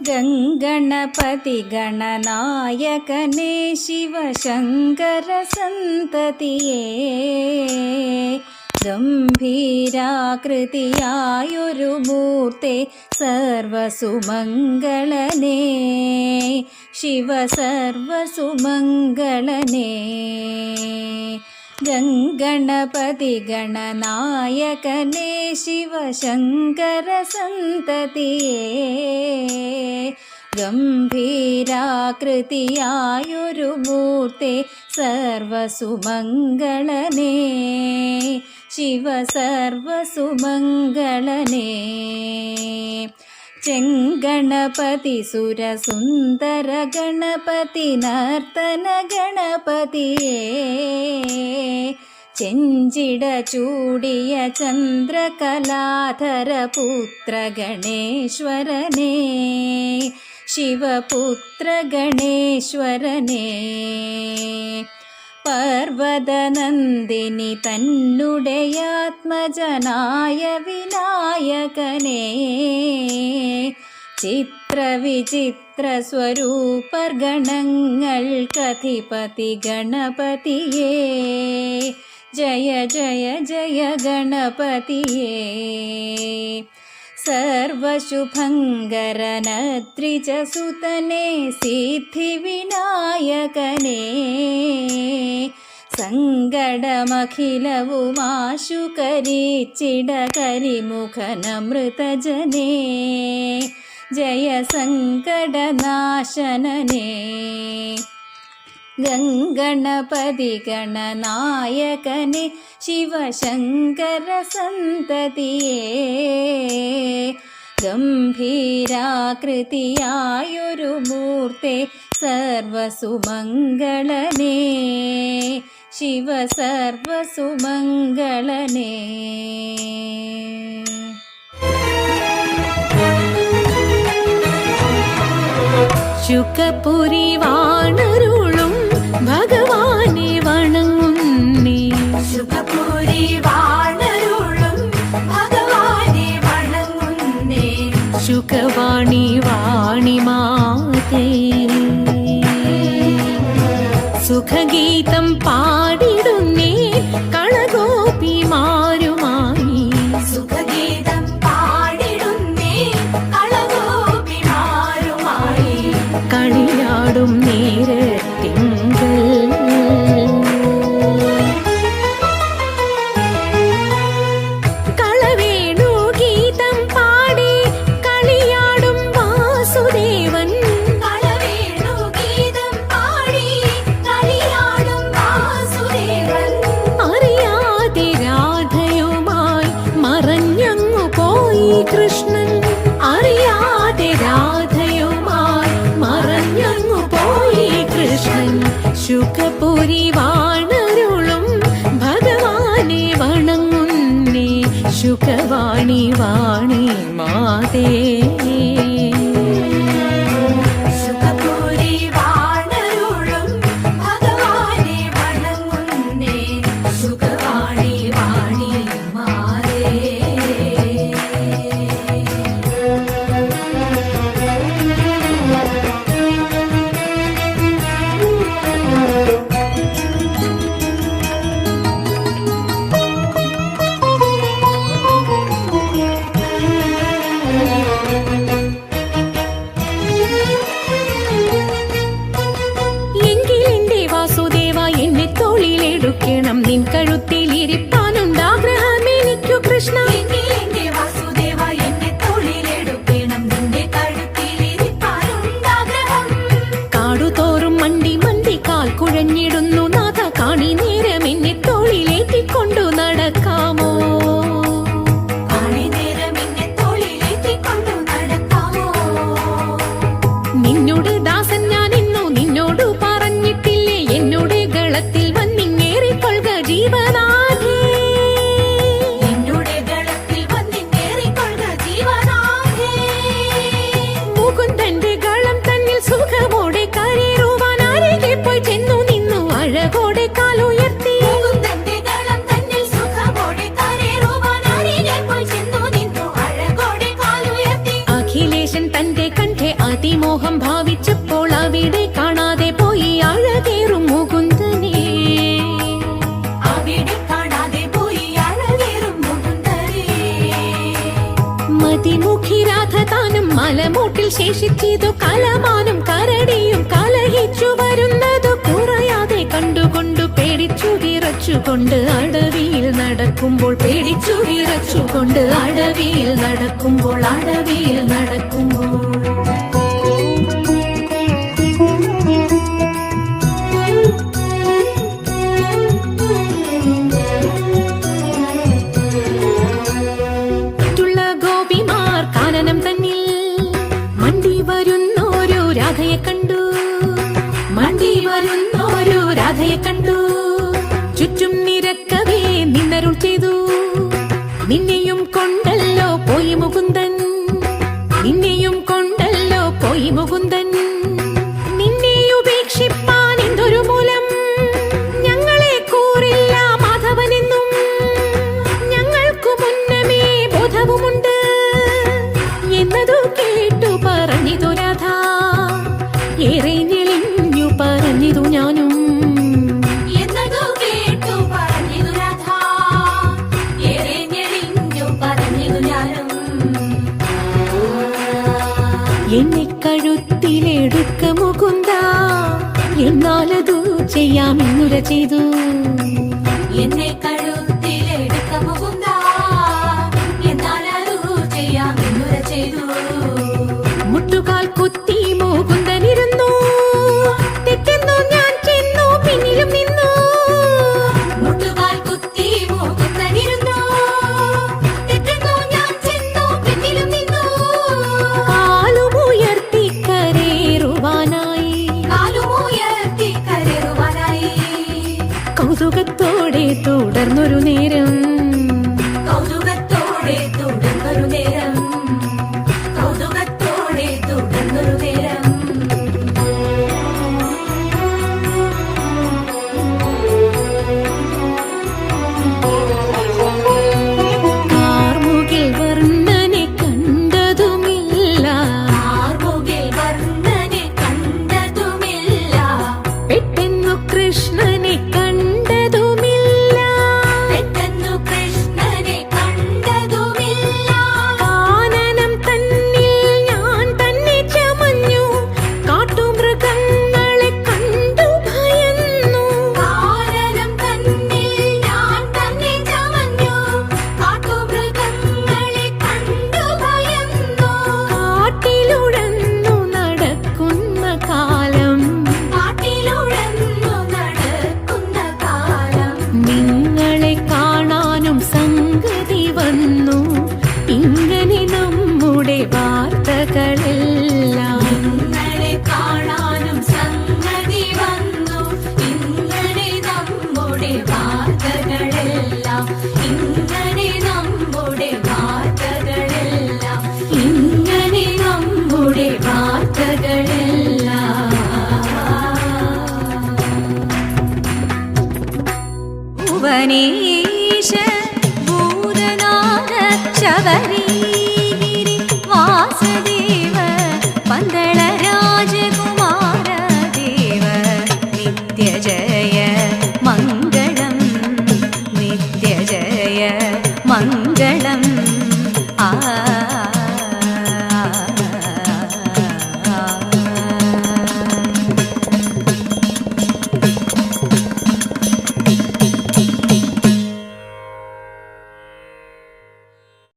ഗംഗണപതി ഗണനായകനേ ശിവശങ്കര സന്തതിയേ ഗംഭീരാകൃതിയായൊരു മൂർത്തേ സർവസുമംഗളനേ ശിവ സർവസുമംഗളനേ. ഗംഗണപതി ഗണനായകനേ ശിവശങ്കര സന്തതിയേ ഗംഭീരാകൃതിയായൊരു മൂർത്തേ സർവസുമംഗളനേ ശിവ സർവസുമംഗളനേ. ചെങ്കണപതി സുരസുന്ദര ഗണപതി നർത്തന ഗണപതിയേ ചെഞ്ചിട ചൂടിയ ചന്ദ്രകലാധര പുത്ര ഗണേശ്വരനേ ശിവപുത്ര ഗണേശ്വരനേ. പർവതനന്ദിനി തന്നുടയാത്മജനായ വിനായകനേ ചിത്രവിചിത്ര സ്വരൂപർഗണങ്ങൾക്കധിപതി ഗണപതിയേ ജയ ജയ ജയ ഗണപതിയേ. സർവശുഭങ്കരനദ്രിജസുതനേ സിദ്ധിവിനായകനേ സങ്കടമഖിലവുമാശുകരിച്ചിട കരിമുഖനമൃതജനേ ജയ സങ്കടനാശനനേ. ഗംഗണപതി ഗണനായകനേ ശിവശങ്കര സന്തതിയേ ഗംഭീരാകൃതിയായൊരു മൂർത്തേ സർവസുമംഗളനേ ശിവ സർവസുമംഗളനേ. ശുകപുരി വാണരുളും ഭഗവാനെ വണങ്ങുന്നേ ശുകപുരി വാണരുളും ഭഗവാനെ വണങ്ങുന്നേ ശുകവാണി വാണിമാതേ സുഖഗീതം പാടിടുന്നേ കളഗോപിമാരുമായി സുഖഗീതം പാടിടുന്നേ കളഗോപിമാരുമായി കളിയാടും നേരത്തിങ്കൾ കളവേണു ഗീതം പാടി കളിയാടും വാസുദേവൻ കളവേണു ഗീതം പാടി കളിയാടും വാസുദേവൻ അറിയാതെ രാധയുമായി മറഞ്ഞങ്ങു പോയി കൃഷ്ണൻ അറിയാതെ രാധയുമായി മറഞ്ഞങ്ങു പോയി കൃഷ്ണൻ. ശുകപുരി വാണരുളും ഭഗവാനെ വണങ്ങുന്നേ ശുകവാണി വാണി മാതേ ശുകപുരി വാണരുളും ഭഗവാനെ വണങ്ങുന്നേ ശുകവാണി വാണി മാതേ. അതിമോഹം ഭാവിച്ചപ്പോൾ അവിടെ കാണാതെ പോയി അഴകേറും മുകുന്ദനെ. അവിടെ കാണാതെ പോയി അഴകേറും മുകുന്ദനെ. മതിമുഖി രാധ താനും മലമൂട്ടിൽ ശേഷിച്ചതു കലമാനും കരടിയും കലഹിച്ചു വരുന്നതു കുറയാതെ കണ്ടുകൊണ്ടു പേടിച്ചു വിറച്ചുകൊണ്ട് അടവിയിൽ നടക്കുമ്പോൾ പേടിച്ചു വിറച്ചുകൊണ്ട് അടവിയിൽ നടക്കുമ്പോൾ അടവിയിൽ നടക്കുമ്പോൾ മറ്റുള്ള ഗോപിമാർ കാനനം തന്നിൽ മണ്ടി വരുന്നോരു രാധയെ കണ്ടു. മണ്ടി വരുന്നോരു രാധയെ കണ്ടു. ചുറ്റും നിരക്കവേ നിന്നരുൾ ചെയ്തു. നിന്നെയും കൊണ്ടല്ലോ പോയി മുകുന്ദൻ. നിന്നെയും കൊണ്ടല്ലോ പോയി മുകുന്ദൻ. നിന്നെ ഉപേക്ഷിപ്പാൻ എന്തൊരു മൂലം ഞങ്ങളെ കൂറില്ല മാധവനെന്നും. ഞങ്ങൾക്കു മുന്നമേ ബോധവുമുണ്ട് എന്നതു കേട്ടു പറഞ്ഞിതു രാധ. ഏറെ ഞെളിഞ്ഞു പറഞ്ഞിതു ഞാനും. എന്നതു കേട്ടു പറഞ്ഞിതു രാധ. ഏറെ ഞെളിഞ്ഞു പറഞ്ഞിതു ഞാനും. എന്നെ കഴുത്തിലെടുക്ക മുകുന്ദ, എന്നാലതു ചെയ്യാമെന്നുര ചെയ്തു. എന്നെ കഴുത്തിലെടുക്ക മുകുന്ദ, എന്നാലതു ചെയ്യാമെന്നുര ചെയ്തു. മുട്ടുകാൽ കുത്തി മുകുന്ദനിരുന്നു. തെറ്റെന്നു ഞാൻ ചെന്നു പിന്നിലും നിന്നു. മുട്ടുകാൽ കുത്തി മുകുന്ദനിരുന്നു. തെറ്റെന്നു ഞാൻ ചെന്നു പിന്നിലും നിന്നു. കാലുമുയർത്തി കരേറുവാനായി. കാലുമുയർത്തി കരേറുവാനായി. കൗതുകത്തോടെ തുടർന്നൊരു നേരം. കൗതുകത്തോടെ തുടർന്നൊരു നേരം. കൗതുകത്തോടെ തുടർന്നൊരു നേരം. കാർമുകിൽ വർണ്ണനെ കണ്ടതുമില്ല. ആർമുകിൽ വർണ്ണനെ കണ്ടതുമില്ല. പെട്ടെന്നു കൃഷ്ണനെ കണ്ടതുമില്ല. പെട്ടെന്നു കൃഷ്ണനെ കണ്ടതുമില്ല. കാനനം തന്നിൽ ഞാൻ തന്നെ ചമഞ്ഞു. കാട്ടുമൃഗങ്ങളെ കണ്ടു ഭയന്നു. കാനനം തന്നിൽ ഞാൻ തന്നെ ചമഞ്ഞു. കാട്ടുമൃഗങ്ങളെ കണ്ടു ഭയന്നു. കാട്ടിലുഴന്നു നടക്കുന്ന കാലം. കാട്ടിലുഴന്നു നടക്കുന്ന കാലം. നിങ്ങളെ കാണാനും സംഗതി വന്നു. ഇങ്ങനെ നമ്മുടെ വാർത്തകളെല്ലാം. നിങ്ങളെ കാണാനും സംഗതി വന്നു. ഇങ്ങനെ നമ്മുടെ വാർത്തകളെല്ലാം. ഇങ്ങനെ നമ്മുടെ വാർത്തകളെല്ലാം. ഇങ്ങനെ നമ്മുടെ വാർത്തകളെല്ലാം. ഭുവനേശ ഭൂതനാഥ ശബരി